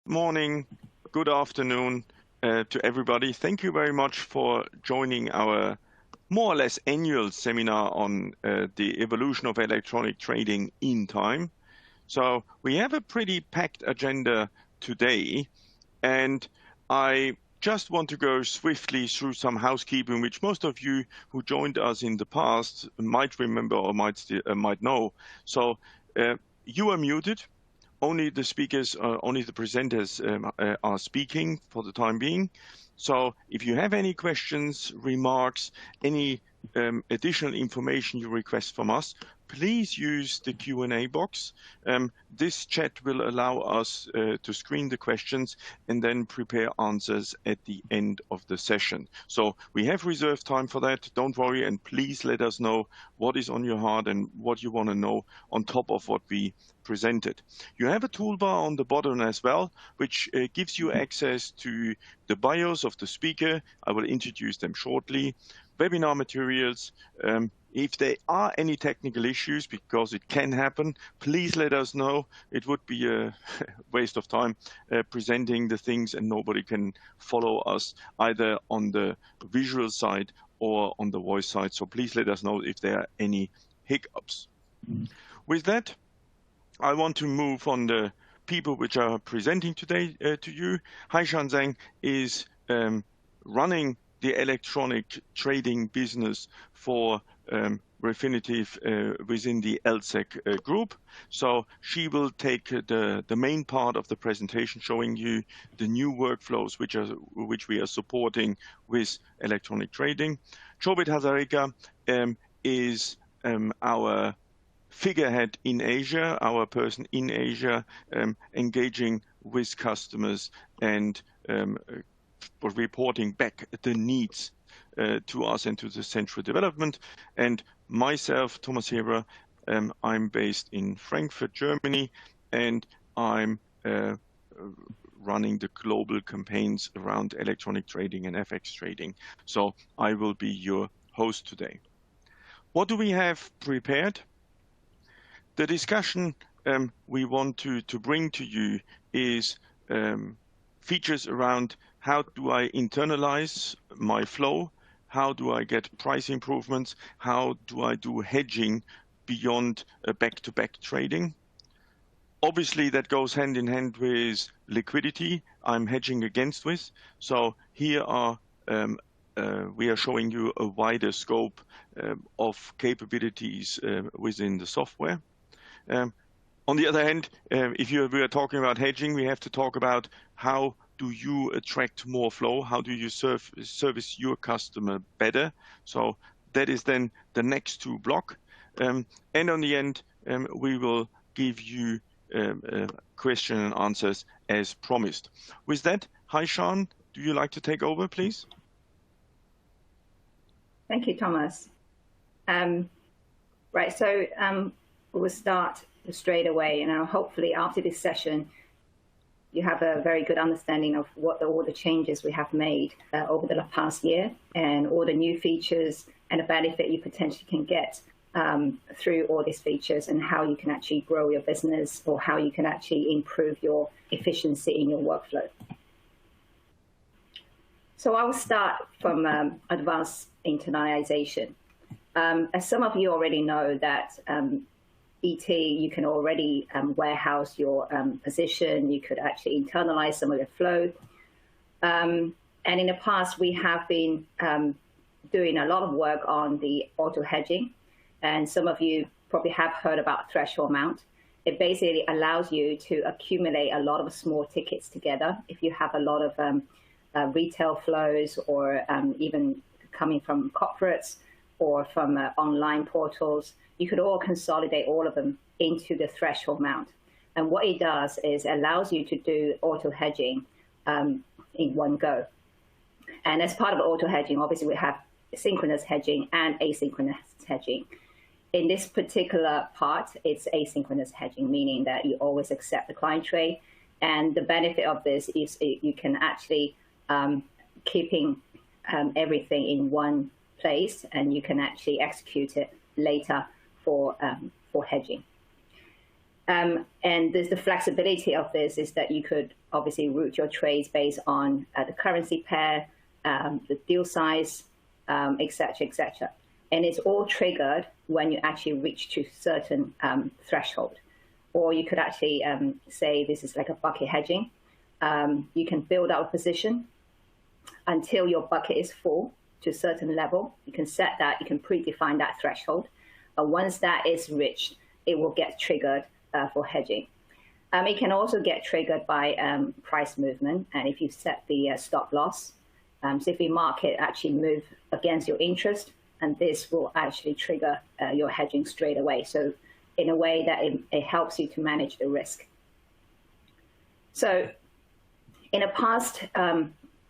Morning, good afternoon to everybody. Thank you very much for joining our more or less annual seminar on the evolution of electronic trading in time. So we have a pretty packed agenda today, and I just want to go swiftly through some housekeeping, which most of you who joined us in the past might remember or might know. So you are muted. Only the speakers, only the presenters are speaking for the time being. So if you have any questions, remarks, any additional information you request from us, please use the Q&A box. This chat will allow us to screen the questions and then prepare answers at the end of the session. So we have reserved time for that. Don't worry, and please let us know what is on your heart and what you want to know on top of what we presented. You have a toolbar on the bottom as well, which gives you access to the bios of the speaker. I will introduce them shortly. Webinar materials. If there are any technical issues, because it can happen, please let us know. It would be a waste of time presenting the things and nobody can follow us either on the visual side or on the voice side. So please let us know if there are any hiccups. With that, I want to move on the people which are presenting today to you. Haishan Zhang is running the electronic trading business for Refinitiv within the LSEG group. So she will take the main part of the presentation, showing you the new workflows which we are supporting with electronic trading. Chobit Hazarika is our figurehead in Asia, our person in Asia, engaging with customers and reporting back the needs to us and to the central development. And myself, Thomas Heber, I'm based in Frankfurt, Germany, and I'm running the global campaigns around electronic trading and FX trading. So I will be your host today. What do we have prepared? The discussion we want to bring to you is features around how do I internalize my flow, how do I get price improvements, how do I do hedging beyond back-to-back trading. Obviously, that goes hand in hand with liquidity I'm hedging against with. So here are we are showing you a wider scope of capabilities within the software. On the other hand, if we are talking about hedging, we have to talk about how do you attract more flow? How do you service your customer better? So that is then the next two block. And on the end, we will give you question and answers as promised. With that, Haishan, do you like to take over, please? Thank you, Thomas. Right, so we'll start straight away, and hopefully after this session, you have a very good understanding of what all the changes we have made over the past year and all the new features and the benefit you potentially can get through all these features and how you can actually grow your business or how you can actually improve your efficiency in your workflow. So I will start from advanced internalization. As some of you already know that ET, you can already warehouse your position. You could actually internalize some of the flow. And in the past, we have been doing a lot of work on the AutoHedging. And some of you probably have heard about threshold amount. It basically allows you to accumulate a lot of small tickets together. If you have a lot of retail flows or even coming from corporates or from online portals, you could all consolidate all of them into the threshold amount. And what it does is allows you to do auto-hedging in one go. And as part of auto-hedging, obviously we have synchronous hedging and asynchronous hedging. In this particular part, it's asynchronous hedging, meaning that you always accept the client trade. And the benefit of this is you can actually keeping everything in one place, and you can actually execute it later for hedging. And there's the flexibility of this is that you could obviously route your trades based on the currency pair, the deal size, et cetera, et cetera. And it's all triggered when you actually reach to certain threshold. Or you could actually say this is like a bucket hedging. You can build out a position until your bucket is full to a certain level. You can set that, you can predefine that threshold. Once that is reached, it will get triggered for hedging. It can also get triggered by price movement, and if you set the stop loss. So if the market actually move against your interest, and this will actually trigger your hedging straight away. So in a way that it helps you to manage the risk. So in the past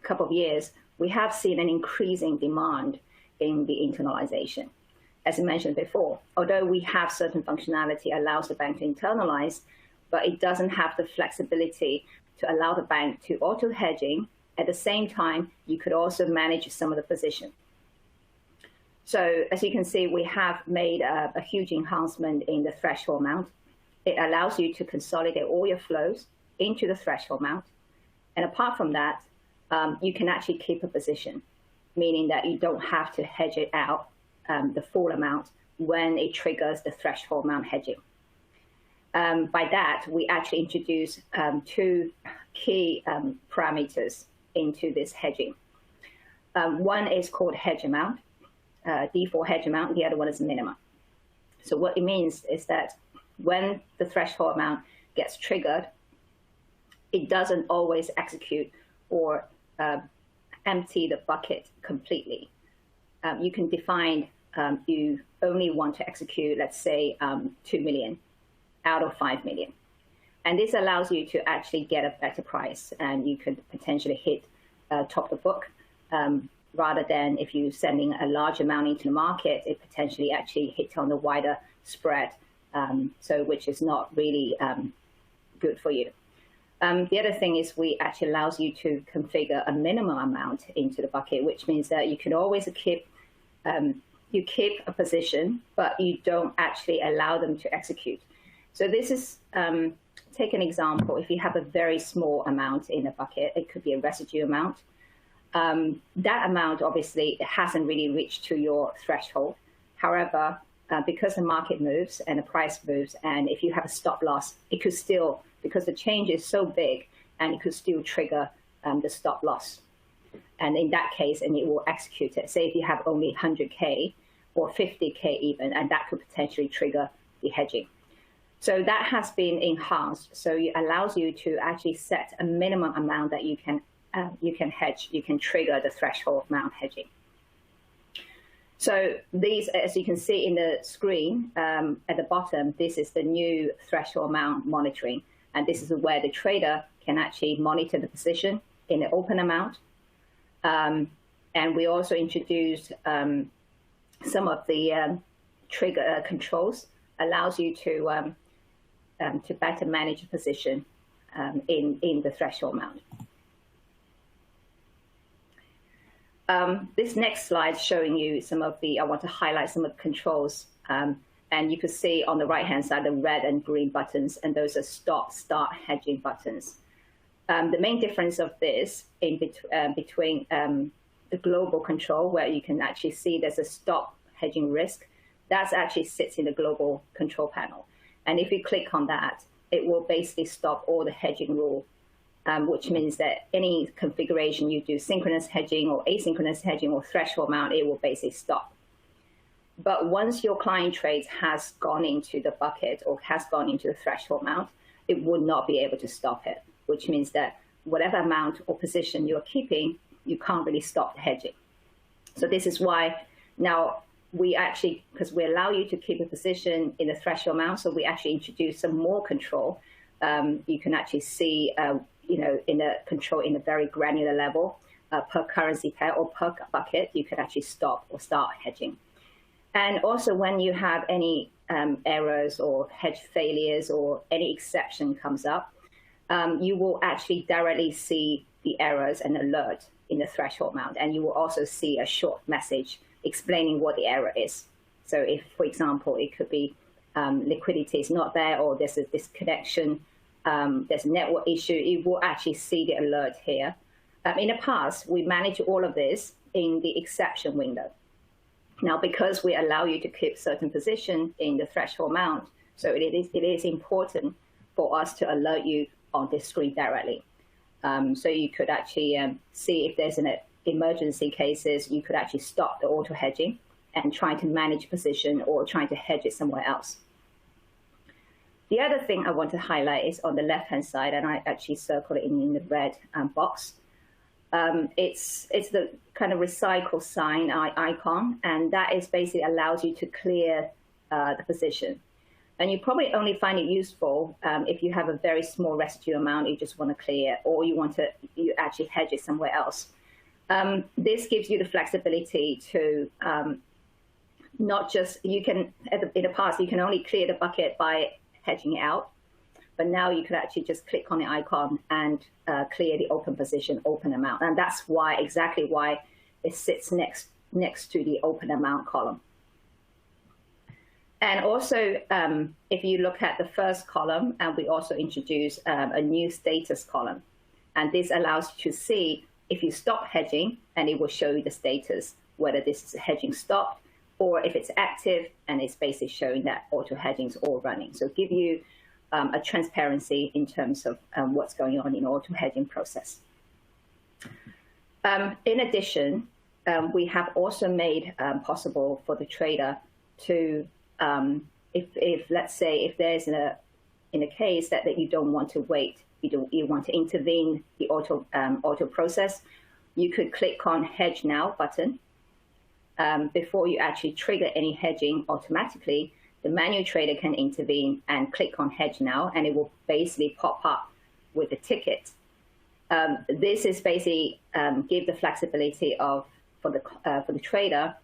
couple of years, we have seen an increasing demand in the internalization. As I mentioned before, although we have certain functionality allows the bank to internalize, but it doesn't have the flexibility to allow the bank to auto-hedging. At the same time, you could also manage some of the position. So as you can see, we have made a huge enhancement in the threshold amount. It allows you to consolidate all your flows into the threshold amount. And apart from that, you can actually keep a position, meaning that you don't have to hedge it out the full amount when it triggers the threshold amount hedging. By that, we actually introduce two key parameters into this hedging. One is called hedge amount, default hedge amount. The other one is minimum. So what it means is that when the threshold amount gets triggered, it doesn't always execute or empty the bucket completely. You can define you only want to execute, let's say, 2 million out of 5 million. And this allows you to actually get a better price, and you could potentially hit top of the book, rather than if you're sending a large amount into the market, it potentially actually hits on the wider spread, so which is not really good for you. The other thing is we actually allows you to configure a minimum amount into the bucket, which means that you can always keep a position, but you don't actually allow them to execute. So this is, take an example. If you have a very small amount in a bucket, it could be a residue amount. That amount, obviously, hasn't really reached to your threshold. However, because the market moves and the price moves, and if you have a stop loss, it could still, because the change is so big, and it could still trigger the stop loss. And in that case, and it will execute it. Say if you have only 100K or 50K even, and that could potentially trigger the hedging. So that has been enhanced. So it allows you to actually set a minimum amount that you can hedge. You can trigger the threshold amount hedging. So these, as you can see in the screen at the bottom, this is the new threshold amount monitoring. And this is where the trader can actually monitor the position in the open amount. And we also introduced some of the trigger controls, allows you to better manage the position in the threshold amount. This next slide is showing you some of the, I want to highlight some of the controls. And you can see on the right-hand side, the red and green buttons, and those are stop, start hedging buttons. The main difference of this in between the global control, where you can actually see there's a stop hedging risk, that actually sits in the global control panel. And if you click on that, it will basically stop all the hedging rule, which means that any configuration you do, synchronous hedging or asynchronous hedging or threshold amount, it will basically stop. But once your client trades has gone into the bucket or has gone into the threshold amount, it would not be able to stop it, which means that whatever amount or position you're keeping, you can't really stop the hedging. So this is why now we actually, because we allow you to keep a position in the threshold amount, so we actually introduce some more control. You can actually see, in the control in a very granular level, per currency pair or per bucket, you can actually stop or start hedging. And also when you have any errors or hedge failures or any exception comes up, you will actually directly see the errors and alert in the threshold amount. And you will also see a short message explaining what the error is. So if, for example, it could be liquidity is not there, or there's a disconnection, there's a network issue, it will actually see the alert here. In the past, we managed all of this in the exception window. Now, because we allow you to keep certain position in the threshold amount, so it is important for us to alert you on this screen directly. So you could actually see if there's an emergency cases, you could actually stop the auto hedging and try to manage position or try to hedge it somewhere else. The other thing I want to highlight is on the left-hand side, and I actually circled it in the red box. It's the kind of recycle sign icon, and that is basically allows you to clear the position. And you probably only find it useful if you have a very small residue amount you just want to clear, or you actually hedge it somewhere else. This gives you the flexibility to not just, you can, in the past, you can only clear the bucket by hedging it out, but now you could actually just click on the icon and clear the open position, open amount. And that's why, exactly why it sits next to the open amount column. And also, if you look at the first column, and we also introduce a new status column. And this allows you to see if you stop hedging, and it will show you the status, whether this is hedging stopped, or if it's active, and it's basically showing that auto hedging is all running. So give you a transparency in terms of what's going on in auto hedging process. In addition, we have also made possible for the trader to, if let's say, if there's in a case that you don't want to wait, you want to intervene the auto process, you could click on Hedge Now button. Before you actually trigger any hedging automatically, the manual trader can intervene and click on Hedge Now, and it will basically pop up with a ticket. This is basically give the flexibility for the trader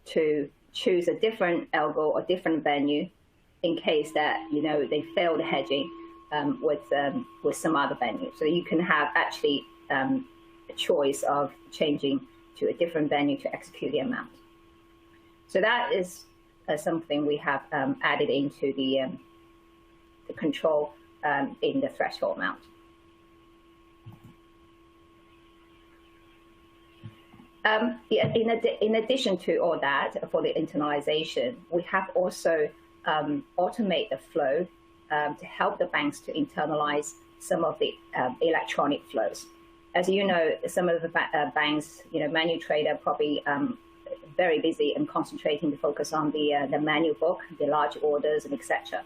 to choose a different algo or different venue in case that they fail the hedging with some other venue. So you can have actually a choice of changing to a different venue to execute the amount. So that is something we have added into the control in the threshold amount. In addition to all that, for the internalization, we have also automate the flow to help the banks to internalize some of the electronic flows. As you know, some of the banks, manual trader probably very busy and concentrating to focus on the manual book, the large orders, and etc.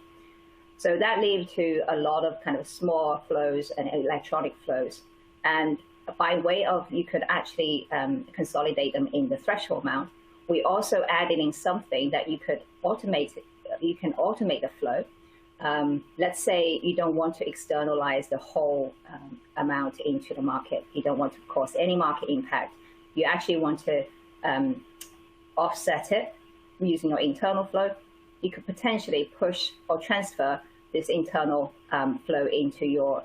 So that leads to a lot of kind of small flows and electronic flows. And by way of, you could actually consolidate them in the threshold amount. We also added in something that you could automate. You can automate the flow. Let's say you don't want to externalize the whole amount into the market. You don't want to cause any market impact. You actually want to offset it using your internal flow. You could potentially push or transfer this internal flow into your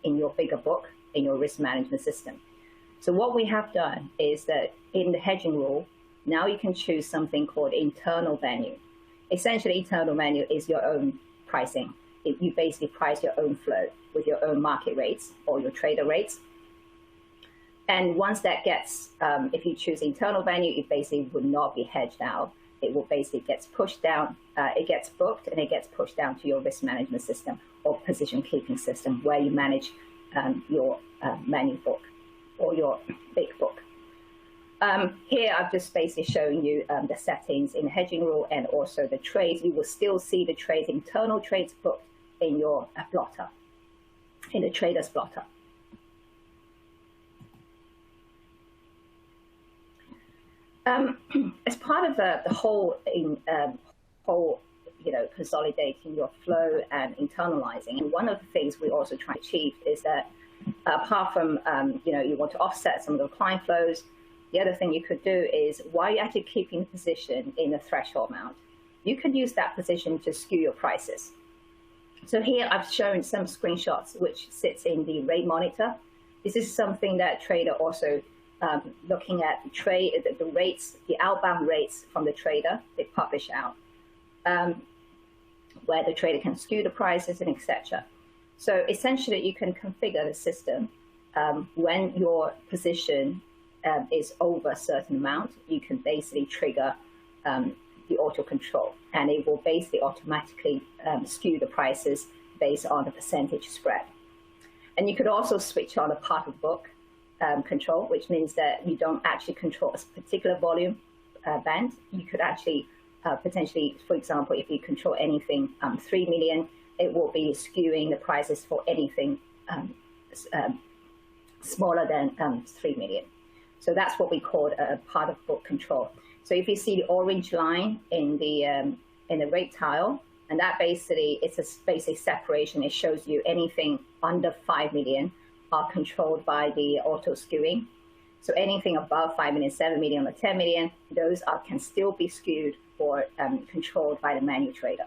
in your bigger book, in your risk management system. So what we have done is that in the hedging rule, now you can choose something called internal venue. Essentially, internal venue is your own pricing. You basically price your own flow with your own market rates or your trader rates. And once that gets, if you choose internal venue, it basically would not be hedged out. It will basically gets pushed down, it gets booked, and it gets pushed down to your risk management system or position keeping system where you manage your manual book or your big book. Here, I've just basically shown you the settings in the hedging rule and also the trades. You will still see the trades, internal trades booked in your plotter, in the trader's plotter. As part of the whole, consolidating your flow and internalizing, and one of the things we also try to achieve is that apart from, you want to offset some of the client flows, the other thing you could do is, while you're actually keeping the position in the threshold amount, you could use that position to skew your prices. So here I've shown some screenshots which sits in the rate monitor. This is something that trader also looking at the rates, the outbound rates from the trader, they publish out. where the trader can skew the prices and etc. So essentially, you can configure the system when your position is over a certain amount. You can basically trigger the auto control, and it will basically automatically skew the prices based on the percentage spread. And you could also switch on a part of book control, which means that you don't actually control a particular volume band. You could actually potentially, for example, if you control anything 3 million, it will be skewing the prices for anything smaller than 3 million. So that's what we call a part of book control. So if you see the orange line in the rate tile, and that basically, it's a basic separation. It shows you anything under 5 million are controlled by the auto skewing. So anything above 5 million, 7 million, or 10 million, those can still be skewed or controlled by the manual trader.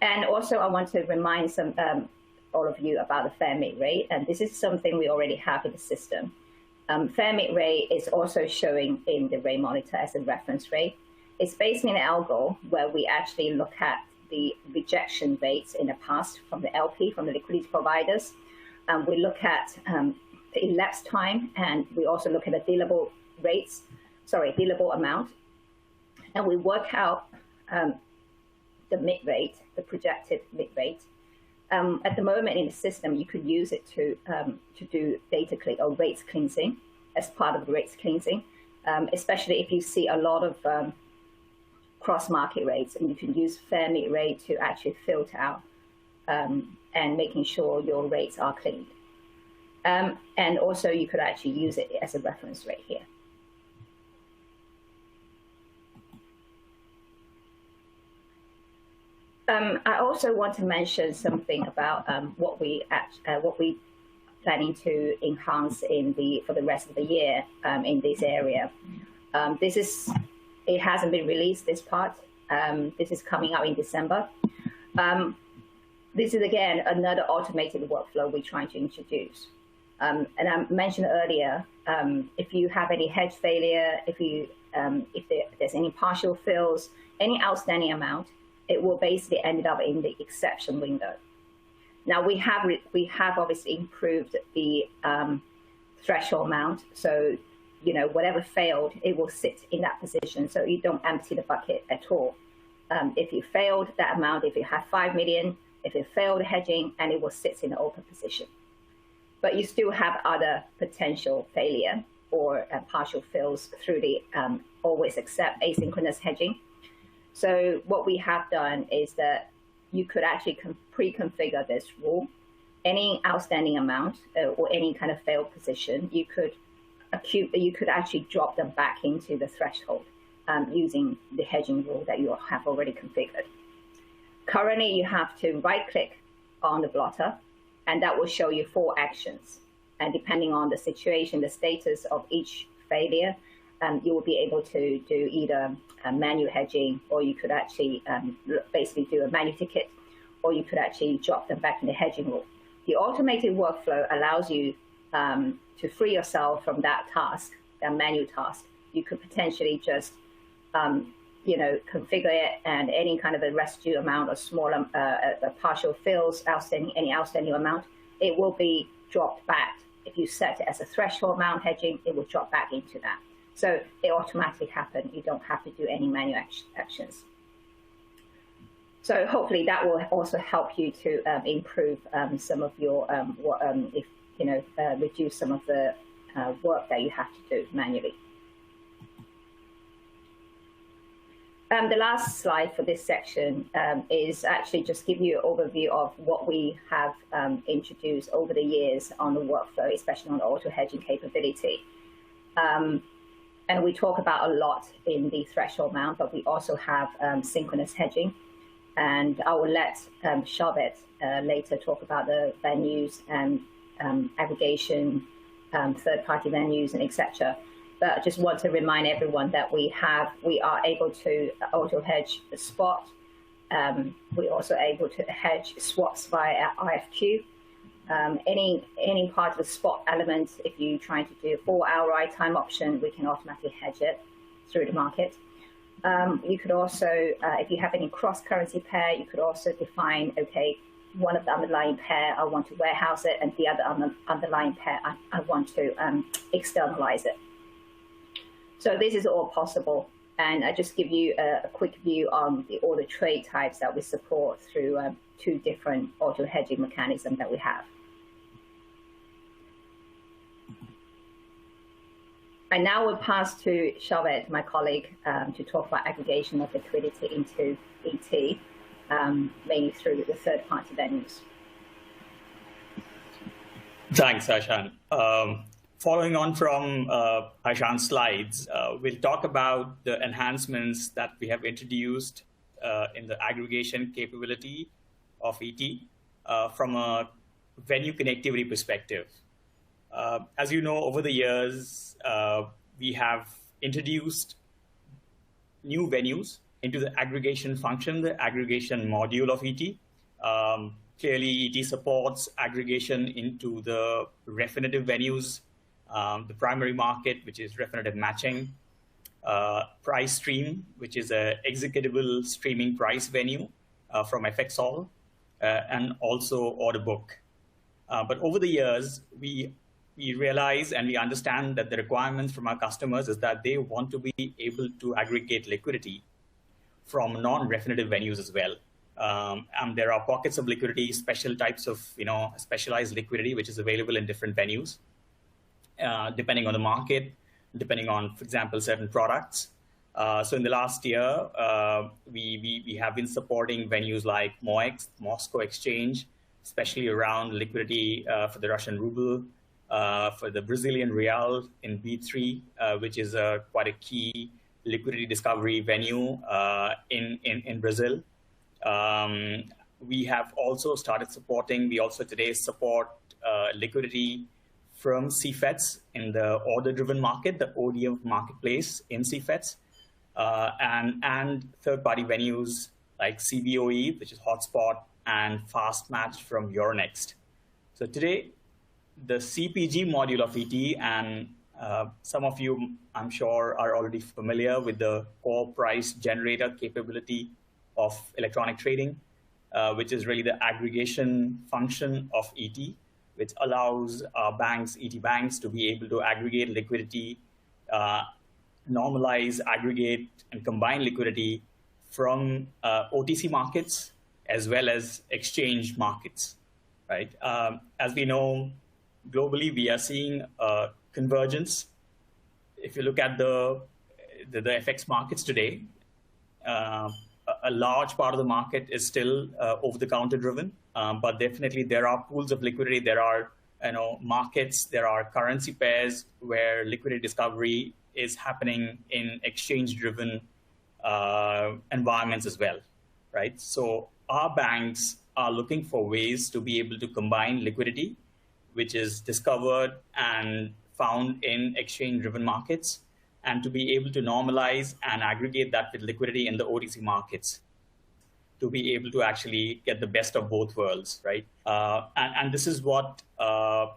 And also, I want to remind all of you about the fair mid rate, and this is something we already have in the system. Fair mid rate is also showing in the rate monitor as a reference rate. It's basically an algo where we actually look at the rejection rates in the past from the LP, from the liquidity providers. We look at the elapsed time, and we also look at the dealable rates, dealable amount, and we work out the mid rate, the projected mid rate. At the moment in the system, you could use it to do data or rates cleansing as part of the rates cleansing, especially if you see a lot of cross-market rates, and you can use fair mid rate to actually filter out and making sure your rates are cleaned. And also, you could actually use it as a reference rate here. I also want to mention something about what we planning to enhance for the rest of the year in this area. It hasn't been released, this part. This is coming out in December. This is, again, another automated workflow we're trying to introduce. And I mentioned earlier, if you have any hedge failure, if there's any partial fills, any outstanding amount, it will basically end up in the exception window. Now, we have obviously improved the threshold amount. So, whatever failed, it will sit in that position. So you don't empty the bucket at all. If you failed that amount, if you have 5 million, if it failed hedging, and it will sit in the open position. But you still have other potential failure or partial fills through the always accept asynchronous hedging. So what we have done is that you could actually pre-configure this rule. Any outstanding amount or any kind of failed position, you could actually drop them back into the threshold using the hedging rule that you have already configured. Currently, you have to right-click on the blotter, and that will show you 4 actions. And depending on the situation, the status of each failure, you will be able to do either manual hedging, or you could actually basically do a manual ticket, or you could actually drop them back in the hedging rule. The automated workflow allows you to free yourself from that task, that manual task. You could potentially just configure it, and any kind of a residue amount or smaller partial fills, any outstanding amount, it will be dropped back. If you set it as a threshold amount hedging, it will drop back into that. So it automatically happens. You don't have to do any manual actions. So hopefully that will also help you to improve some of your reduce some of the work that you have to do manually. The last slide for this section is actually just give you an overview of what we have introduced over the years on the workflow, especially on the auto-hedging capability. And we talk about a lot in the threshold amount, but we also have synchronous hedging. And I will let Charlotte later talk about the venues and aggregation, third-party venues, and etc. But I just want to remind everyone that we are able to auto-hedge the spot. We're also able to hedge swaps via RFQ. Any part of the spot element, if you're trying to do a 4-hour right time option, we can automatically hedge it through the market. You could also, if you have any cross-currency pair, you could also define, okay, one of the underlying pair, I want to warehouse it, and the other underlying pair, I want to externalize it. So this is all possible. And I just give you a quick view on all the trade types that we support through 2 different auto-hedging mechanisms that we have. And now we'll pass to Charlotte, my colleague, to talk about aggregation of liquidity into ET, mainly through the third-party venues. Thanks, Aishan. Following on from Aishan's slides, we'll talk about the enhancements that we have introduced in the aggregation capability of ET from a venue connectivity perspective. As you know, over the years, we have introduced new venues into the aggregation function, the aggregation module of ET. Clearly, ET supports aggregation into the refinitiv venues, the primary market, which is refinitiv matching, price stream, which is an executable streaming price venue from FXall, and also order book. But over the years, we realize and we understand that the requirements from our customers is that they want to be able to aggregate liquidity from non-refinitiv venues as well. And there are pockets of liquidity, special types of specialized liquidity, which is available in different venues, depending on the market, depending on, for example, certain products. So in the last year, we have been supporting venues like MOEX, Moscow Exchange, especially around liquidity for the Russian ruble, for the Brazilian real in B3, which is quite a key liquidity discovery venue in Brazil. We have also started supporting, we also today support liquidity from CFETs in the order-driven market, the ODM marketplace in CFETs, and third-party venues like CBOE, which is Hotspot, and Fast Match from Euronext. So today, the CPG module of ET, and some of you, I'm sure, are already familiar with the core price generator capability of electronic trading, which is really the aggregation function of ET, which allows banks, ET banks, to be able to aggregate liquidity, normalize, aggregate, and combine liquidity from OTC markets as well as exchange markets, right? As we know, globally, we are seeing convergence. If you look at the FX markets today, a large part of the market is still over-the-counter driven, but definitely there are pools of liquidity. There are markets, there are currency pairs where liquidity discovery is happening in exchange-driven environments as well, right? So our banks are looking for ways to be able to combine liquidity, which is discovered and found in exchange-driven markets, and to be able to normalize and aggregate that with liquidity in the OTC markets, to be able to actually get the best of both worlds, right? And this is what the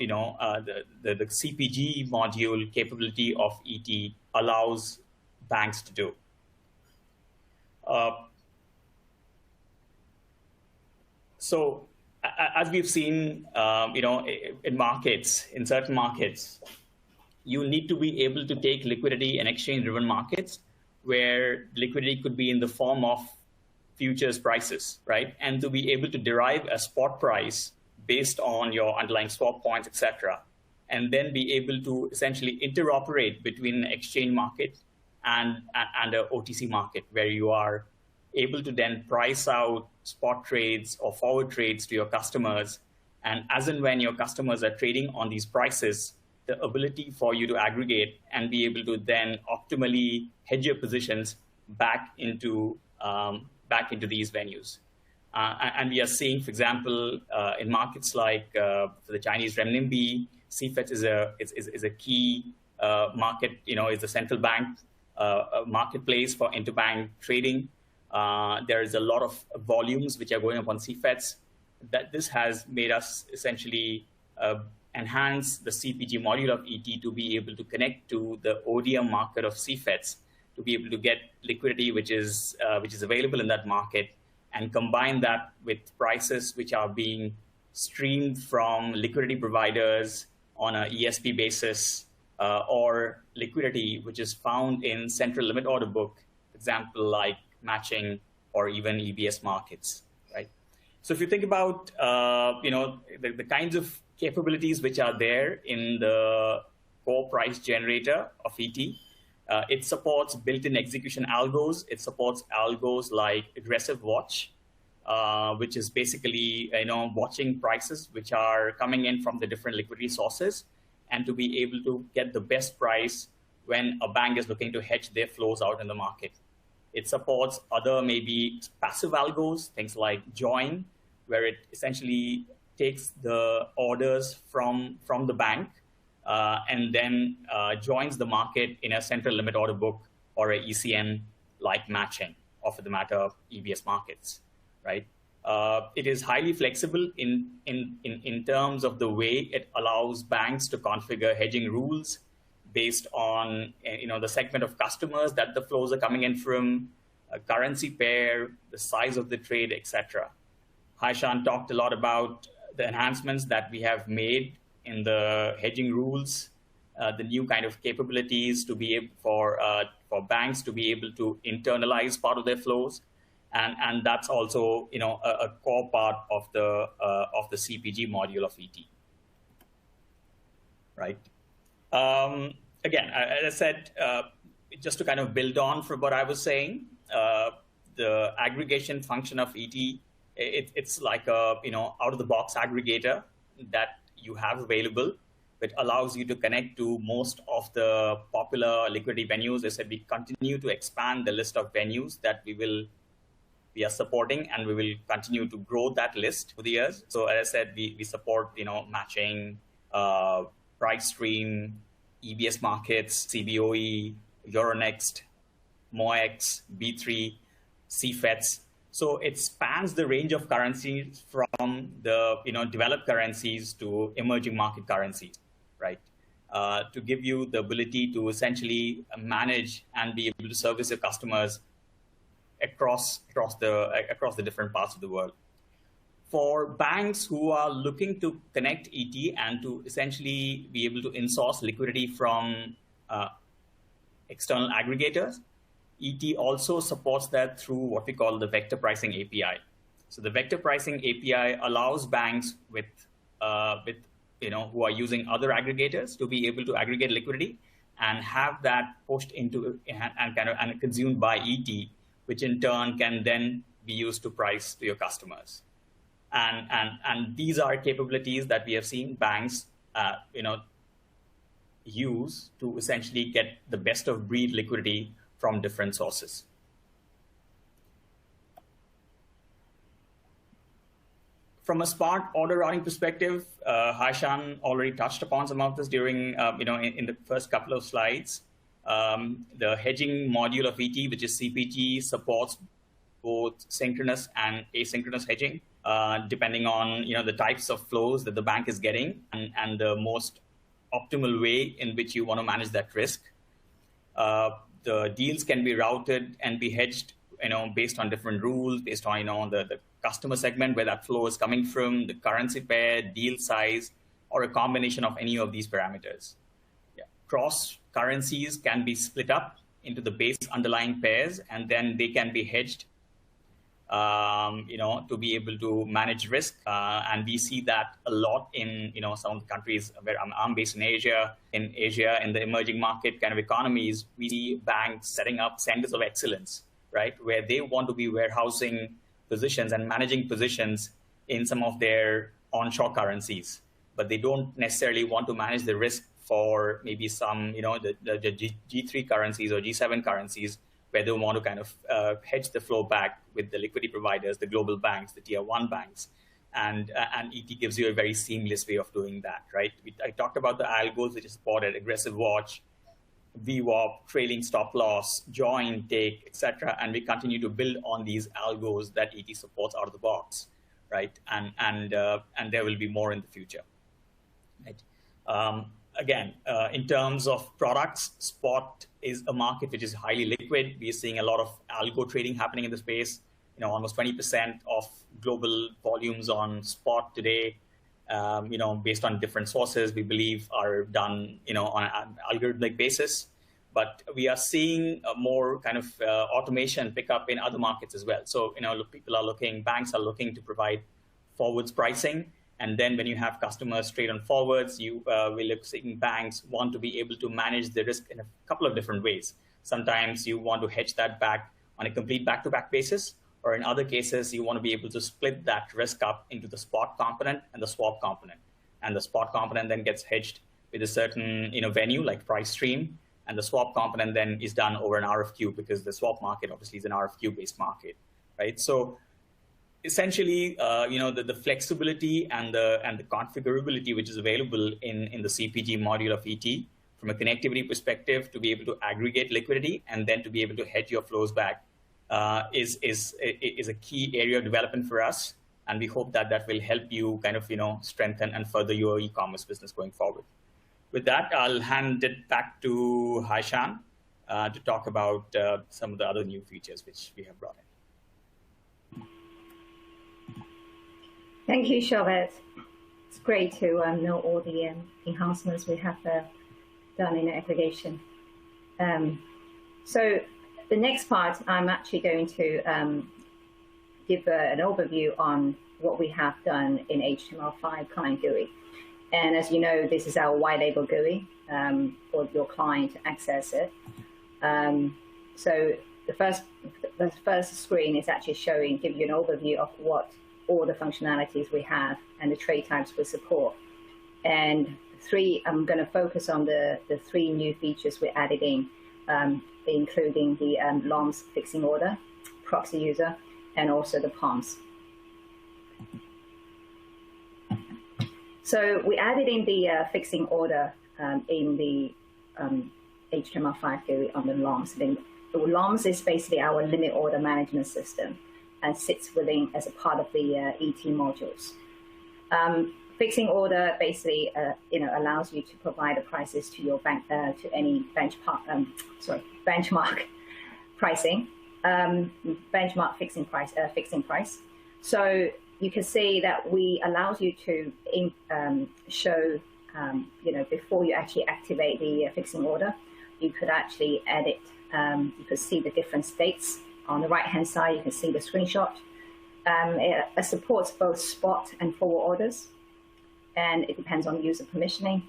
CPG module capability of ET allows banks to do. So as we've seen, in markets, in certain markets, you need to be able to take liquidity in exchange-driven markets where liquidity could be in the form of futures prices, right? And to be able to derive a spot price based on your underlying swap points, et cetera, and then be able to essentially interoperate between an exchange market and an OTC market, where you are able to then price out spot trades or forward trades to your customers. And as and when your customers are trading on these prices, the ability for you to aggregate and be able to then optimally hedge your positions back into these venues. And we are seeing, for example, in markets like for the Chinese renminbi, CFET is a key market, is the central bank marketplace for interbank trading. There is a lot of volumes which are going up on CFETs. That this has made us essentially enhance the CPG module of ET to be able to connect to the ODM market of CFETs, to be able to get liquidity which is available in that market, and combine that with prices which are being streamed from liquidity providers on a ESP basis, or liquidity which is found in central limit order book, for example, like matching or even EBS markets, right? So if you think about the kinds of capabilities which are there in the core price generator of ET, it supports built-in execution algos. It supports algos like aggressive watch, which is basically watching prices which are coming in from the different liquidity sources, and to be able to get the best price when a bank is looking to hedge their flows out in the market. It supports other maybe passive algos, things like join, where it essentially takes the orders from the bank and then joins the market in a central limit order book or a ECN like matching, or for the matter of EBS markets, right? It is highly flexible in terms of the way it allows banks to configure hedging rules based on the segment of customers that the flows are coming in from, a currency pair, the size of the trade, etc. Haishan talked a lot about the enhancements that we have made in the hedging rules, the new kind of capabilities to be able for banks to be able to internalize part of their flows, and that's also a core part of the CPG module of ET, right? Again, as I said, just to kind of build on from what I was saying, the aggregation function of ET, it's like a out-of-the-box aggregator that you have available. It allows you to connect to most of the popular liquidity venues. As I said, we continue to expand the list of venues that we are supporting, and we will continue to grow that list over the years. So as I said, we support matching, price stream, EBS markets, CBOE, Euronext, MOEX, B3, CFETs. So it spans the range of currencies from the developed currencies to emerging market currencies, right? To give you the ability to essentially manage and be able to service your customers across the different parts of the world. For banks who are looking to connect ET and to essentially be able to in-source liquidity from external aggregators, ET also supports that through what we call the vector pricing API. So the vector pricing API allows banks with who are using other aggregators to be able to aggregate liquidity and have that pushed into and consumed by ET, which in turn can then be used to price to your customers. And these are capabilities that we have seen banks use to essentially get the best of breed liquidity from different sources. From a smart order routing perspective, Haishan already touched upon some of this during, in the first couple of slides. The hedging module of ET, which is CPG, supports both synchronous and asynchronous hedging, depending on the types of flows that the bank is getting and the most optimal way in which you want to manage that risk. The deals can be routed and be hedged, based on different rules, based on the customer segment where that flow is coming from, the currency pair, deal size, or a combination of any of these parameters. Yeah. Cross currencies can be split up into the base underlying pairs, and then they can be hedged, to be able to manage risk. And we see that a lot in, some of the countries where I'm based in Asia, in the emerging market kind of economies, we see banks setting up centers of excellence, right? Where they want to be warehousing positions and managing positions in some of their onshore currencies, but they don't necessarily want to manage the risk for maybe some, the G3 currencies or G7 currencies, where they want to kind of hedge the flow back with the liquidity providers, the global banks, the tier one banks. And ET gives you a very seamless way of doing that, right? I talked about the algos which is supported, aggressive watch, VWAP, trailing stop loss, join, take, etc. And we continue to build on these algos that ET supports out of the box, right? And there will be more in the future, right? again, in terms of products, spot is a market which is highly liquid. We're seeing a lot of algo trading happening in the space. Almost 20% of global volumes on spot today, based on different sources, we believe are done, on an algorithmic basis. But we are seeing a more kind of automation pick up in other markets as well. So, banks are looking to provide forwards pricing. And then when you have customers trade on forwards, we're seeing banks want to be able to manage the risk in a couple of different ways. Sometimes you want to hedge that back on a complete back-to-back basis, or in other cases, you want to be able to split that risk up into the spot component and the swap component. And the spot component then gets hedged with a certain venue like price stream. And the swap component then is done over an RFQ, because the swap market obviously is an RFQ-based market, right? So essentially, the flexibility and the configurability which is available in the CPG module of ET from a connectivity perspective to be able to aggregate liquidity and then to be able to hedge your flows back is a key area of development for us. And we hope that will help you kind of strengthen and further your e-commerce business going forward. With that, I'll hand it back to Haishan to talk about some of the other new features which we have brought in. Thank you, Charlotte. It's great to know all the enhancements we have done in aggregation. So the next part, I'm actually going to give an overview on what we have done in HTML5 client GUI. And as you know, this is our white label GUI for your client to access it. So the first screen is actually give you an overview of what all the functionalities we have and the trade types we support. And I'm going to focus on the 3 new features we added in, including the LOMS fixing order, Proxy User, and also the POMs. So we added in the fixing order in the HTML5 GUI on the LOMS. The LOMS is basically our limit order management system and sits within as a part of the ET modules. Fixing order basically allows you to provide the prices to your bank to any benchmark pricing, benchmark fixing price. So you can see that we allows you to show, before you actually activate the fixing order, you could actually edit, you could see the different states. On the right-hand side, you can see the screenshot. It supports both spot and forward orders, and it depends on user permissioning.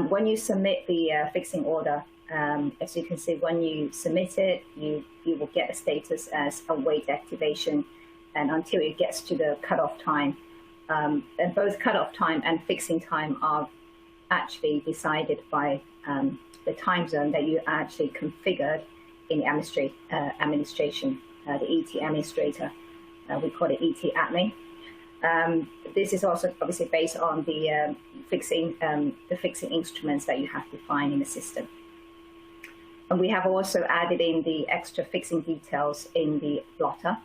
When you submit the fixing order, as you can see, when you submit it, you will get a status as await activation, and until it gets to the cutoff time. And both cutoff time and fixing time are actually decided by the time zone that you actually configured in the administration, the ET administrator. We call it ET admin. This is also obviously based on the fixing instruments that you have defined in the system. And we have also added in the extra fixing details in the blotter.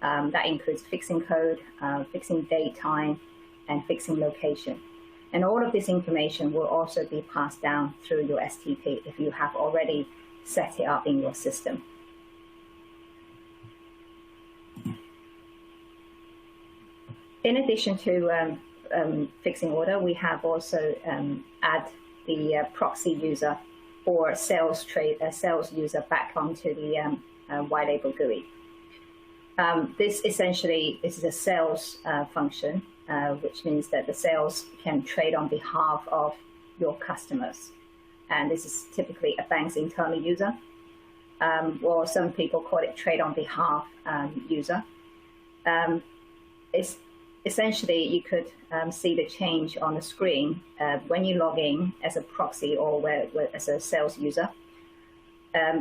That includes fixing code, fixing date, time, and fixing location. And all of this information will also be passed down through your STP if you have already set it up in your system. In addition to fixing order, we have also add the proxy user or sales user back onto the white label GUI. This essentially is a sales function, which means that the sales can trade on behalf of your customers. And this is typically a bank's internal user, or some people call it trade on behalf user. It's essentially, you could see the change on the screen when you log in as a proxy or as a sales user.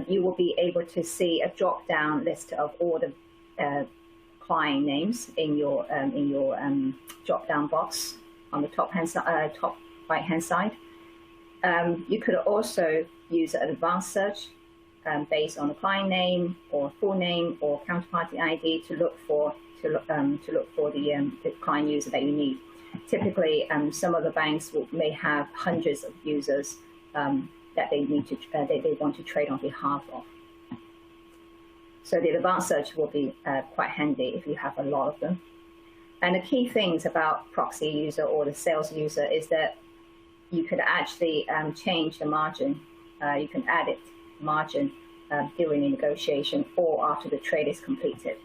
You will be able to see a drop-down list of all the client names in your drop-down box on the top right-hand side. You could also use an advanced search based on the client name or full name or counterparty ID to look for the client user that you need. typically some of the banks may have hundreds of users that they need to they want to trade on behalf of. So the advanced search will be quite handy if you have a lot of them. And the key things about proxy user or the sales user is that you could actually change the margin. You can add it margin during the negotiation or after the trade is completed.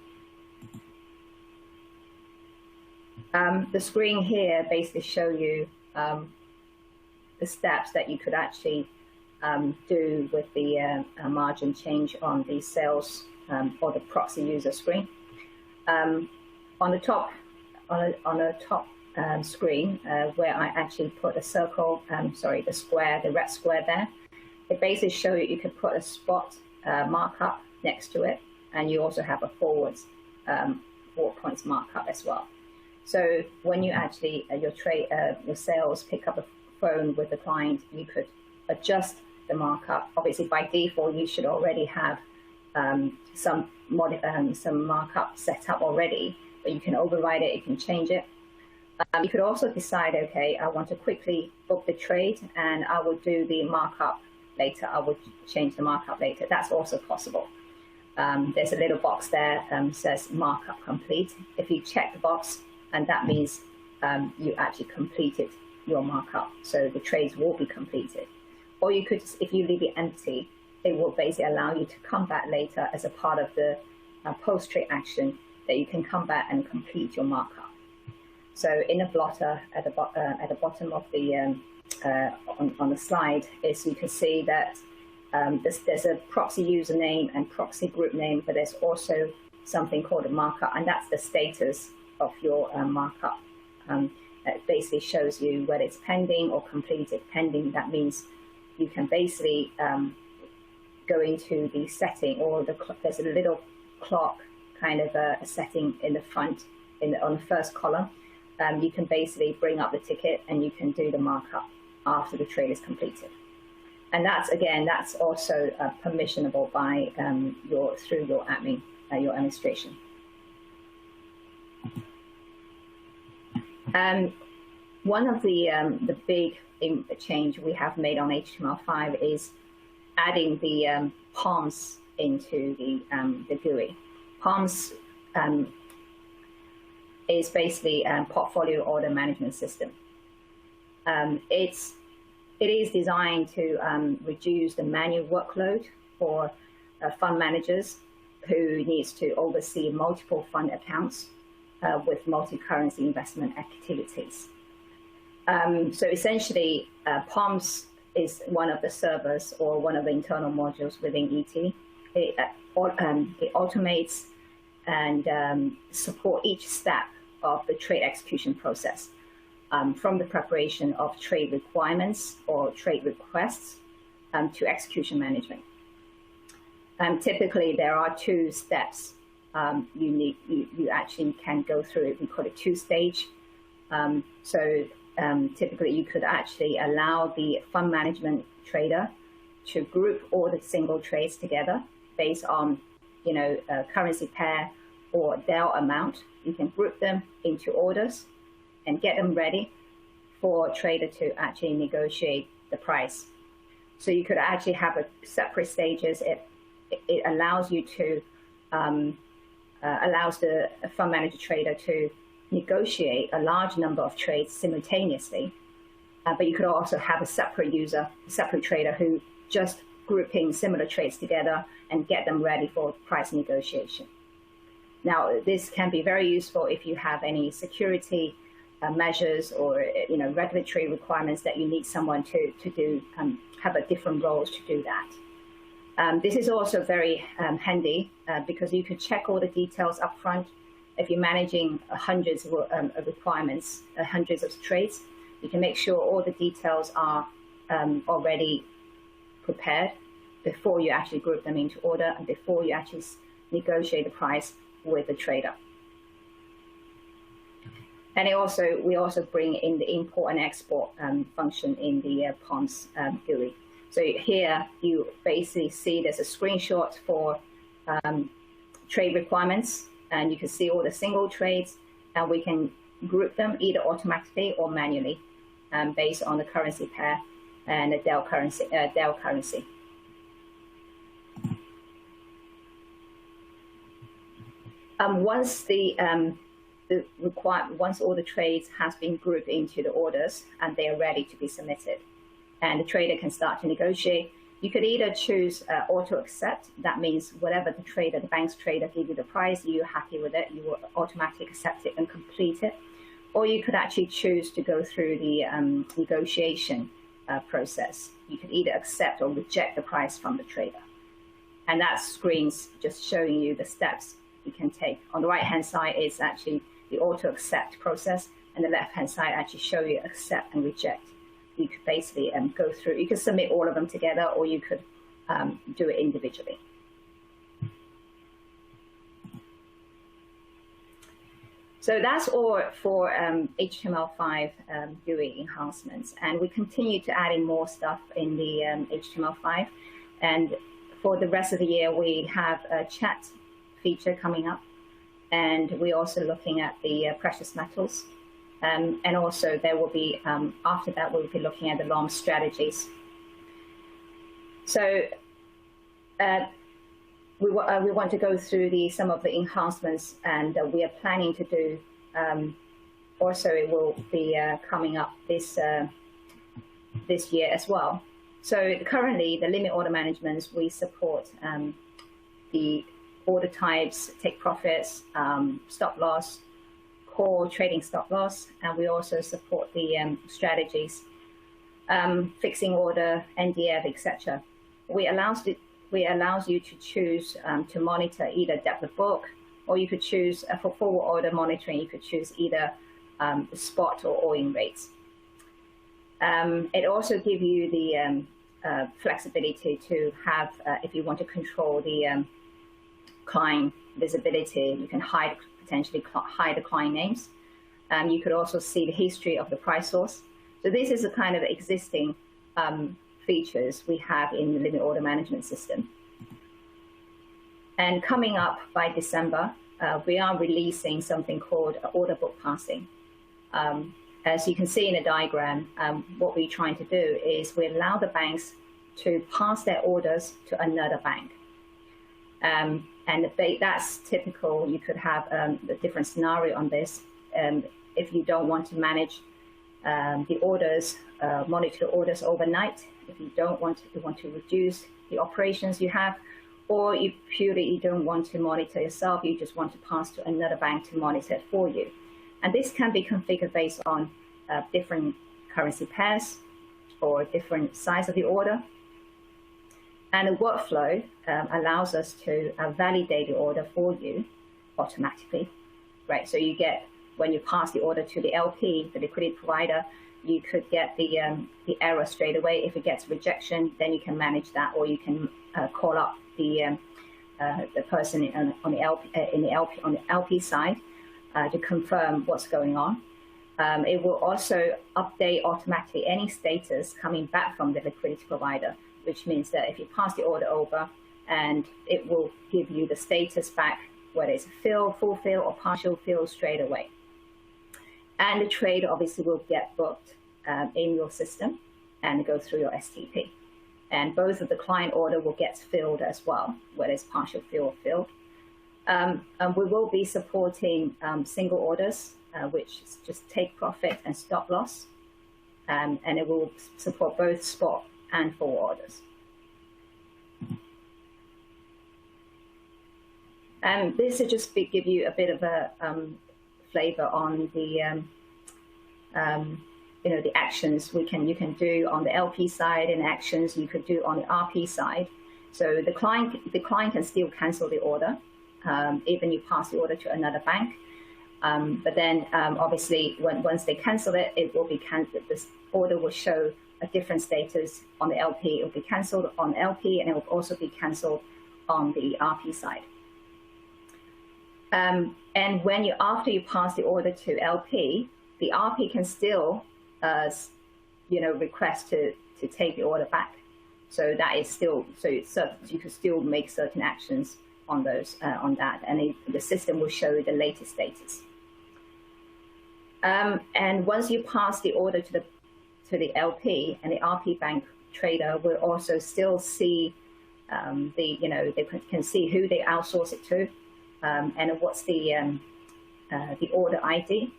The screen here basically show you the steps that you could actually do with the margin change on the sales or the proxy user screen. On the top screen, where I actually put a circle, the square, the red square there, it basically shows you can put a spot markup next to it, and you also have a forward 4 points markup as well. So when you actually your sales pick up a phone with the client, you could adjust the markup. Obviously, by default, you should already have some markup set up already, but you can override it, you can change it. You could also decide, okay, I want to quickly book the trade, and I will do the markup later. I will change the markup later. That's also possible. There's a little box there says markup complete. If you check the box, and that means you actually completed your markup. So the trades will be completed. Or you could, if you leave it empty, it will basically allow you to come back later as a part of the post-trade action that you can come back and complete your markup. So in the blotter at the bottom of the on the slide is you can see that there's a proxy username and proxy group name, but there's also something called a markup, and that's the status of your markup. It basically shows you whether it's pending or completed. Pending, that means you can basically go into the setting, or there's a little clock kind of a setting in the front on the first column. You can basically bring up the ticket and you can do the markup after the trade is completed. And that's also permissionable by through your admin, your administration. One of the big change we have made on HTML5 is adding the POMs into the GUI. POMs is basically a portfolio order management system. It is designed to reduce the manual workload for fund managers who needs to oversee multiple fund accounts with multi-currency investment activities. So essentially, POMs is one of the servers or one of the internal modules within ET. It automates and support each step of the trade execution process, from the preparation of trade requirements or trade requests to execution management. Typically, there are 2 steps you actually can go through. We call it 2-stage. Typically, you could actually allow the fund management trader to group all the single trades together based on, a currency pair or DEL amount. You can group them into orders and get them ready for a trader to actually negotiate the price. So you could actually have separate stages. It allows you to allows the fund manager trader to negotiate a large number of trades simultaneously, but you could also have a separate trader who just grouping similar trades together and get them ready for price negotiation. Now, this can be very useful if you have any security measures or regulatory requirements that you need someone to do, have a different roles to do that. This is also very handy because you could check all the details up front. If you're managing hundreds of requirements, hundreds of trades, you can make sure all the details are already prepared before you actually group them into order and before you actually negotiate the price with the trader. And we also bring in the import and export function in the POMs GUI. So here you basically see there's a screenshot for trade requirements, and you can see all the single trades, and we can group them either automatically or manually based on the currency pair and the Dell currency. Once all the trades has been grouped into the orders and they are ready to be submitted, and the trader can start to negotiate, you could either choose auto accept. That means whatever the bank's trader give you the price, you're happy with it, you will automatically accept it and complete it. Or you could actually choose to go through the negotiation process. You could either accept or reject the price from the trader. And that screen's just showing you the steps you can take. On the right-hand side is actually the auto accept process, and the left-hand side actually show you accept and reject. You could basically go through, you could submit all of them together, or you could do it individually. So that's all for HTML5 GUI enhancements. And we continue to add in more stuff in the HTML5. And for the rest of the year, we have a chat feature coming up. And we're also looking at the precious metals. And also there will be, after that, we'll be looking at the long strategies. So we want to go through some of the enhancements, and we are planning to do, also it will be coming up this year as well. So currently, the limit order management, we support the order types, take profits, stop loss, core trading stop loss, and we also support the strategies, fixing order, NDF, etc. We allows you to choose to monitor either depth of book, or you could choose for forward order monitoring, you could choose either the spot or all-in rates. It also gives you the flexibility to have, if you want to control the client visibility, you can potentially hide the client names. You could also see the history of the price source. So this is a kind of existing features we have in the limit order management system. And coming up by December, we are releasing something called order book passing. As you can see in the diagram, what we're trying to do is we allow the banks to pass their orders to another bank. And that's typical. You could have a different scenario on this. If you don't want to manage the orders, monitor the orders overnight, if you don't want to, you want to reduce the operations you have, or you don't want to monitor yourself, you just want to pass to another bank to monitor it for you. And this can be configured based on different currency pairs or different size of the order. And the workflow allows us to validate the order for you automatically, right? So you get, when you pass the order to the LP, the liquidity provider, you could get the error straight away. If it gets rejection, then you can manage that, or you can call up the person on the LP side to confirm what's going on. It will also update automatically any status coming back from the liquidity provider, which means that if you pass the order over, and it will give you the status back, whether it's fill, full fill, or partial fill straight away. And the trade obviously will get booked in your system and go through your STP. And both of the client order will get filled as well, whether it's partial fill or filled. And we will be supporting single orders, which is just take profit and stop loss. And it will support both spot and forward orders. And this will just give you a bit of a flavor on the the actions you can do on the LP side, and actions you could do on the RP side. So the client can still cancel the order, even you pass the order to another bank. But then obviously once they cancel it, it will be canceled. This order will show a different status on the LP. It will be canceled on LP, and it will also be canceled on the RP side. And after you pass the order to LP, the RP can still, request to take the order back. So that is still, you can still make certain actions on those, on that, and the system will show you the latest status. And once you pass the order to the LP, and the RP bank trader will also still see they can see who they outsource it to, and what's the order ID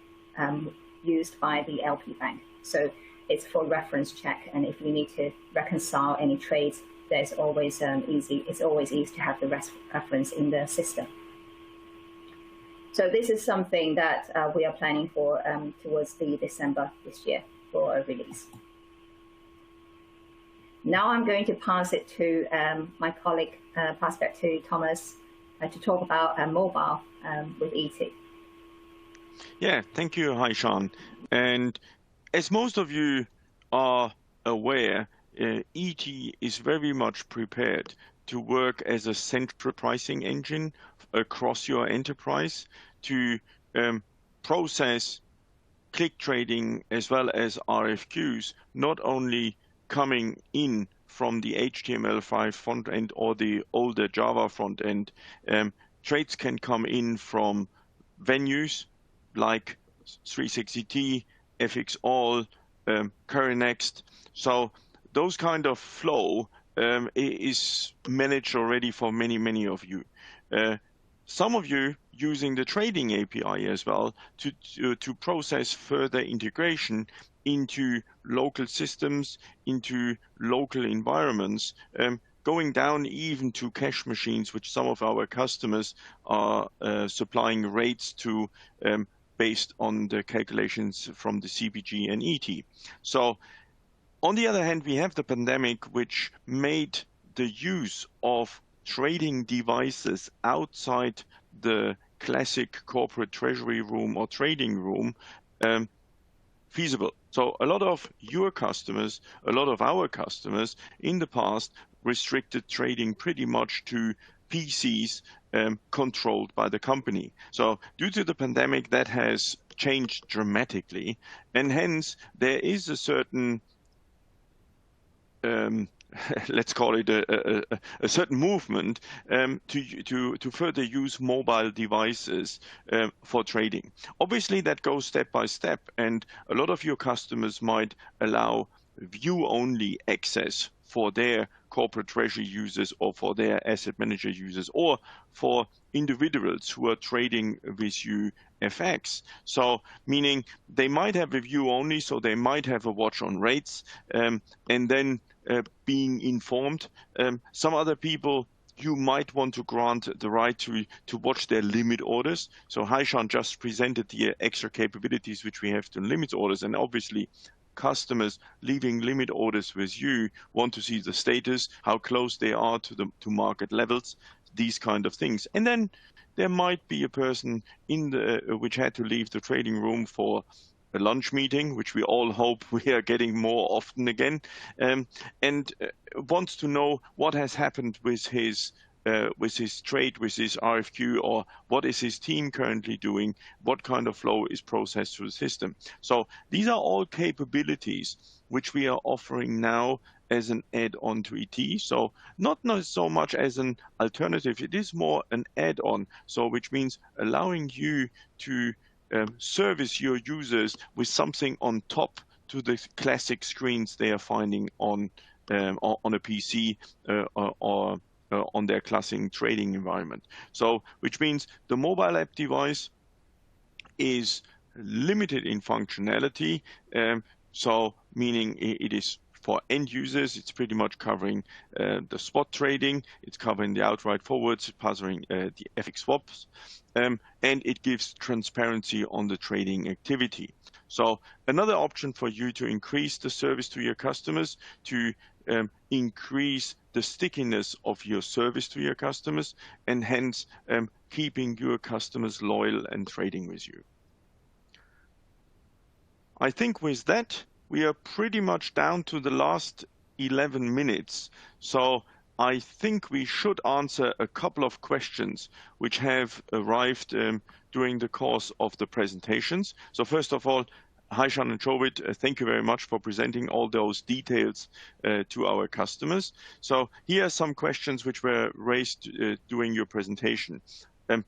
used by the LP bank. So it's for reference check, and if you need to reconcile any trades, there's always it's always easy to have the reference in the system. So this is something that we are planning for towards the December this year for a release. Now I'm going to pass it to my colleague, pass back to Thomas to talk about mobile with ET. Yeah, thank you, Haishan. And as most of you are aware, ET is very much prepared to work as a central pricing engine across your enterprise to process click trading as well as RFQs, not only coming in from the HTML5 front end or the older Java front end. Trades can come in from venues like 360T, FXall, CurrentNext. So those kind of flow is managed already for many, many of you. Some of you using the trading API as well to process further integration into local systems, into local environments, going down even to cash machines, which some of our customers are supplying rates to based on the calculations from the CPG and ET. So on the other hand, we have the pandemic, which made the use of trading devices outside the classic corporate treasury room or trading room feasible. So a lot of your customers, a lot of our customers in the past restricted trading pretty much to PCs controlled by the company. So due to the pandemic, that has changed dramatically, and hence there is a certain let's call it a certain movement to further use mobile devices for trading. Obviously, that goes step by step, and a lot of your customers might allow view-only access for their corporate treasury users or for their asset manager users or for individuals who are trading with you FX. So meaning they might have a view only, so they might have a watch on rates and then being informed. Some other people, you might want to grant the right to watch their limit orders. So Haishan just presented the extra capabilities which we have to limit orders, and obviously customers leaving limit orders with you want to see the status, how close they are to market levels, these kind of things. And then there might be a person which had to leave the trading room for a lunch meeting, which we all hope we are getting more often again, and wants to know what has happened with his trade, with his RFQ, or what is his team currently doing, what kind of flow is processed through the system. So these are all capabilities which we are offering now as an add-on to ET. So not so much as an alternative, it is more an add-on, so which means allowing you to service your users with something on top to the classic screens they are finding on a PC or on their classic trading environment. So, which means the mobile app device is limited in functionality. So, meaning it is for end users, it's pretty much covering the spot trading, it's covering the outright forwards, covering the FX swaps, and it gives transparency on the trading activity. So another option for you to increase the service to your customers, to increase the stickiness of your service to your customers, and hence keeping your customers loyal and trading with you. I think with that, we are pretty much down to the last 11 minutes. So I think we should answer a couple of questions which have arrived during the course of the presentations. So first of all, Haishan and Jovit, thank you very much for presenting all those details to our customers. So here are some questions which were raised during your presentation.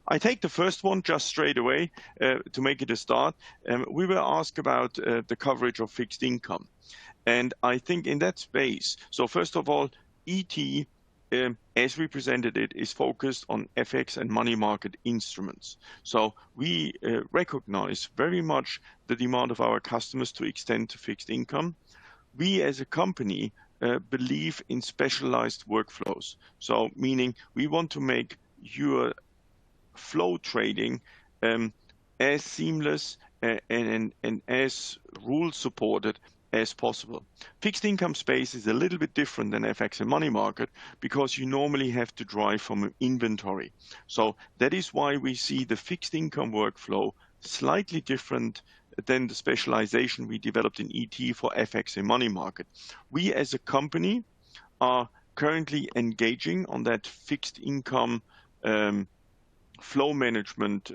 I take the first one just straight away to make it a start. We were asked about the coverage of fixed income. And I think in that space, so first of all, ET, as we presented it, is focused on FX and money market instruments. So we recognize very much the demand of our customers to extend to fixed income. We as a company believe in specialized workflows. So meaning we want to make your flow trading as seamless and as rule supported as possible. Fixed income space is a little bit different than FX and money market because you normally have to drive from inventory. So that is why we see the fixed income workflow slightly different than the specialization we developed in ET for FX and money market. We as a company are currently engaging on that fixed income flow management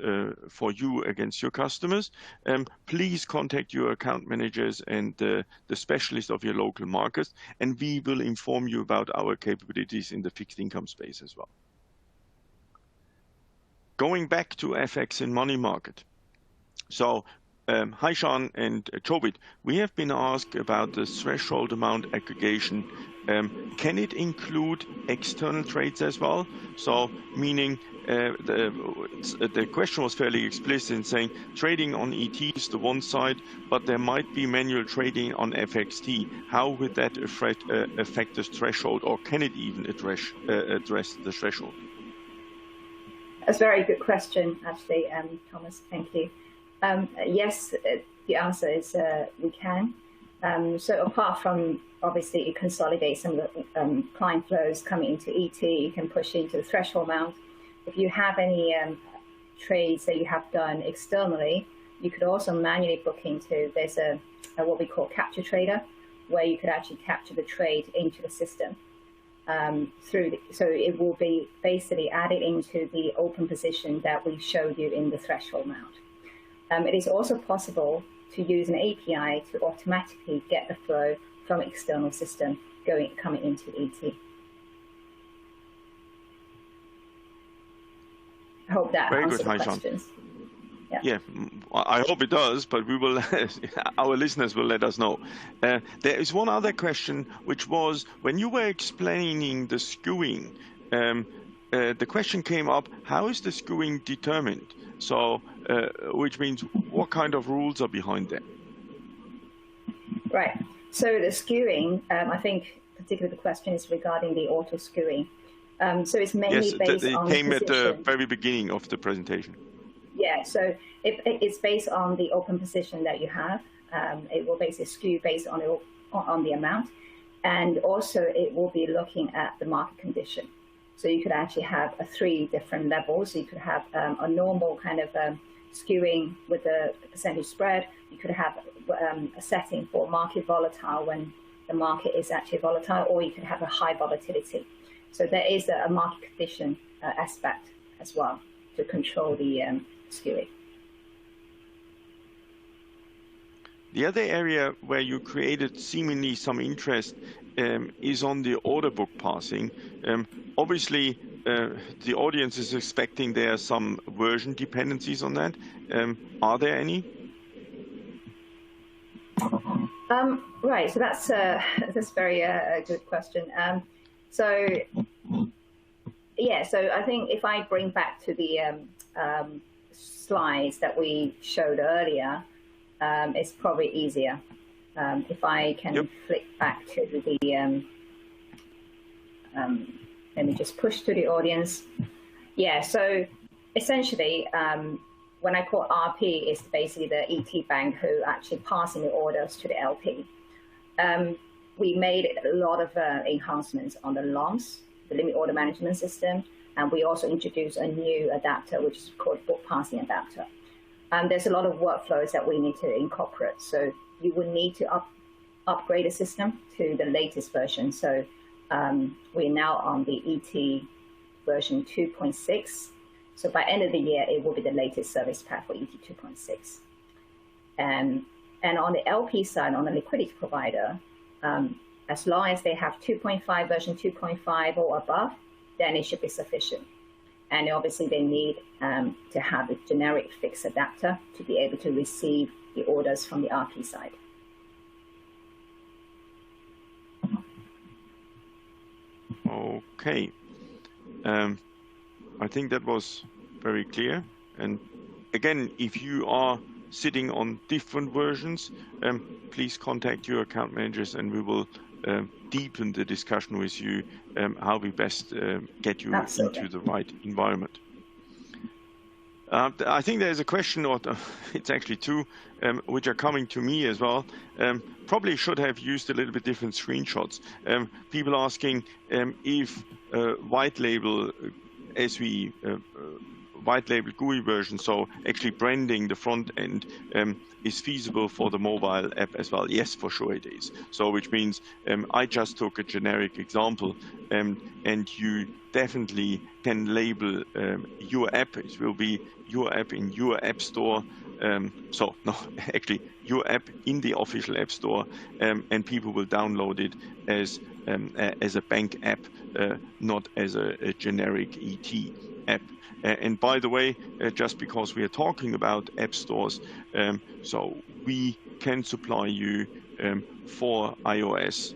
for you against your customers. Please contact your account managers and the specialists of your local markets, and we will inform you about our capabilities in the fixed income space as well. Going back to FX and money market. So hi, Sean and Jobit. We have been asked about the threshold amount aggregation. Can it include external trades as well? So meaning the question was fairly explicit in saying trading on ET is the one side, but there might be manual trading on FXT. How would that affect the threshold, or can it even address the threshold? That's a very good question, actually, Thomas. Thank you. Yes, the answer is we can. So apart from, obviously, it consolidates some of the client flows coming into ET, you can push into the threshold amount. If you have any trades that you have done externally, you could also manually book into, there's a what we call capture trader, where you could actually capture the trade into the system. So it will be basically added into the open position that we showed you in the threshold amount. It is also possible to use an API to automatically get the flow from external system coming into ET. I hope that answers the questions. Yeah, I hope it does, but we will. Our listeners will let us know. There is one other question, which was when you were explaining the skewing, the question came up: how is the skewing determined? So, which means what kind of rules are behind that? Right. So the skewing, I think, particularly the question is regarding the auto skewing. So it's mainly based on it came at the very beginning of the presentation. Yeah, so it's based on the open position that you have. It will basically skew based on the amount, and also it will be looking at the market condition. So you could actually have 3 different levels. You could have a normal kind of skewing with a percentage spread. You could have a setting for market volatile when the market is actually volatile, or you could have a high volatility. So there is a market condition aspect as well to control the skewing. The other area where you created seemingly some interest is on the order book passing. Obviously, the audience is expecting there are some version dependencies on that. Are there any? Right, so that's very good question. So I think if I bring back to the slides that we showed earlier, it's probably easier. If I can flick back to the, let me just push to the audience. Yeah, so essentially, when I call RP, it's basically the ET bank who actually passing the orders to the LP. We made a lot of enhancements on the LOMS, the limit order management system, and we also introduced a new adapter, which is called book passing adapter. There's a lot of workflows that we need to incorporate. So you would need to upgrade the system to the latest version. So we're now on the ET version 2.6. So by end of the year, it will be the latest service pack for ET 2.6. And on the LP side, on the liquidity provider, as long as they have 2.5 version 2.5 or above, then it should be sufficient. And obviously they need to have a generic fixed adapter to be able to receive the orders from the RP side. Okay. I think that was very clear. And again, if you are sitting on different versions, please contact your account managers and we will deepen the discussion with you how we best get you into the right environment. I think there's a question, or it's actually two, which are coming to me as well. Probably should have used a little bit different screenshots. People asking if white label SVE, white label GUI version, so actually branding the front end, is feasible for the mobile app as well. Yes, for sure it is. So which means I just took a generic example, and you definitely can label your app. It will be your app in your app store. So no, actually your app in the official app store, and people will download it as a bank app, not as a generic ET app. And by the way, just because we are talking about app stores, so we can supply you for iOS,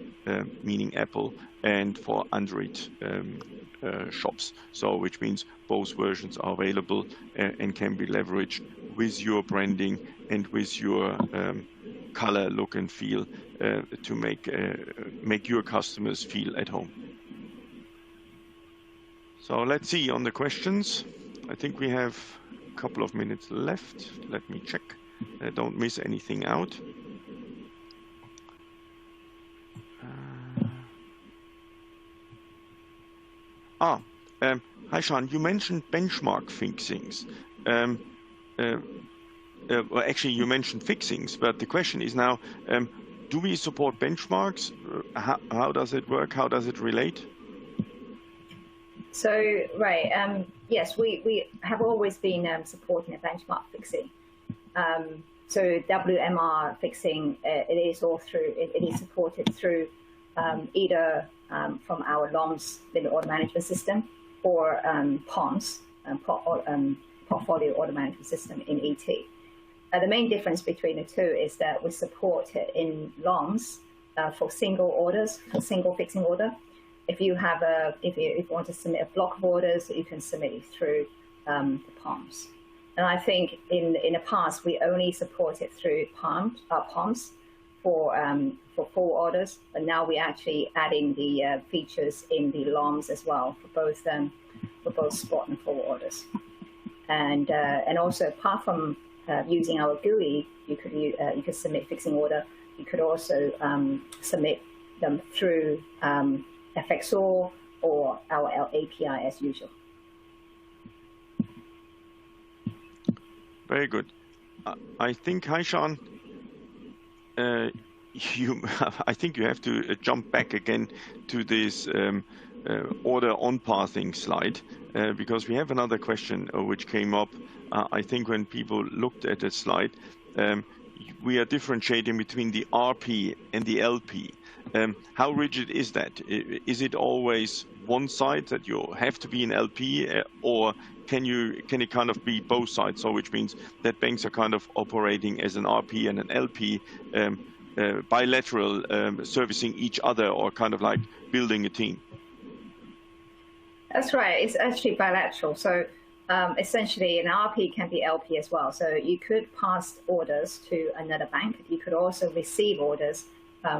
meaning Apple, and for Android shops. So which means both versions are available and can be leveraged with your branding and with your color, look and feel to make your customers feel at home. So let's see on the questions. I think we have a couple of minutes left. Let me check. Don't miss anything out. Hi Sean, you mentioned benchmark fixings. Well, actually, you mentioned fixings, but the question is now, do we support benchmarks? How does it work? How does it relate? So, right, yes, we have always been supporting a benchmark fixing. So WMR fixing, it is all through, it is supported through either from our LOMS, the order management system, or POMS, portfolio order management system in ET. The main difference between the two is that we support it in LOMS for single orders, for single fixing order. If you have if you want to submit a block of orders, you can submit it through the POMS. And I think in the past we only supported through POMS for full orders, but now we're actually adding the features in the LOMS as well for both spot and full orders. And also apart from using our GUI, you could submit fixing order. You could also submit them through FXOR or our API as usual. Very good. I think, hi Sean, I think you have to jump back again to this order on pathing slide, because we have another question which came up. I think when people looked at the slide, we are differentiating between the RP and the LP. How rigid is that? Is it always one side that you have to be an LP, or can it kind of be both sides? So which means that banks are kind of operating as an RP and an LP, bilateral, servicing each other, or kind of like building a team? That's right. It's actually bilateral. So essentially, an RP can be LP as well. So you could pass orders to another bank. You could also receive orders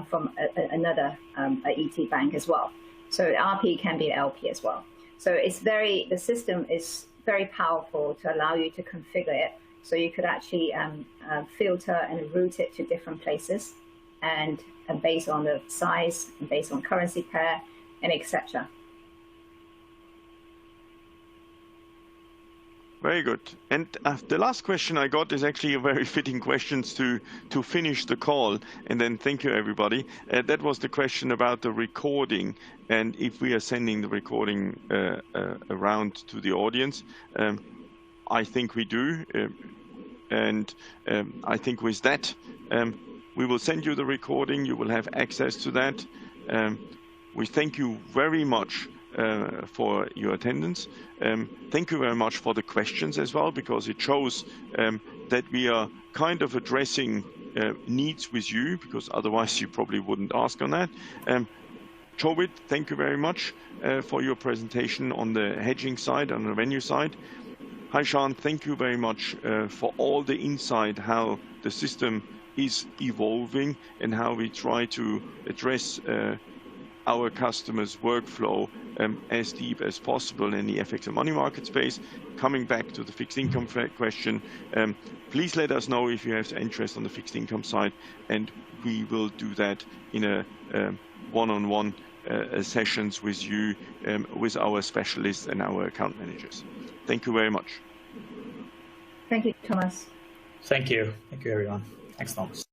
from another ET bank as well. So RP can be LP as well. So it's the system is very powerful to allow you to configure it. So you could actually filter and route it to different places, and based on the size, and based on currency pair, and etc. Very good. And the last question I got is actually a very fitting question to finish the call. And then thank you, everybody. That was the question about the recording, and if we are sending the recording around to the audience. I think we do. And I think with that, we will send you the recording. You will have access to that. We thank you very much for your attendance. Thank you very much for the questions as well, because it shows that we are kind of addressing needs with you, because otherwise you probably wouldn't ask on that. Jovit, thank you very much for your presentation on the hedging side, on the revenue side. Haishan, thank you very much for all the insight how the system is evolving and how we try to address our customers' workflow as deep as possible in the FX and money market space. Coming back to the fixed income question, please let us know if you have interest on the fixed income side, and we will do that in a one-on-one sessions with you, with our specialists and our account managers. Thank you very much. Thank you, Thomas. Thank you. Thank you, everyone. Thanks, Thomas.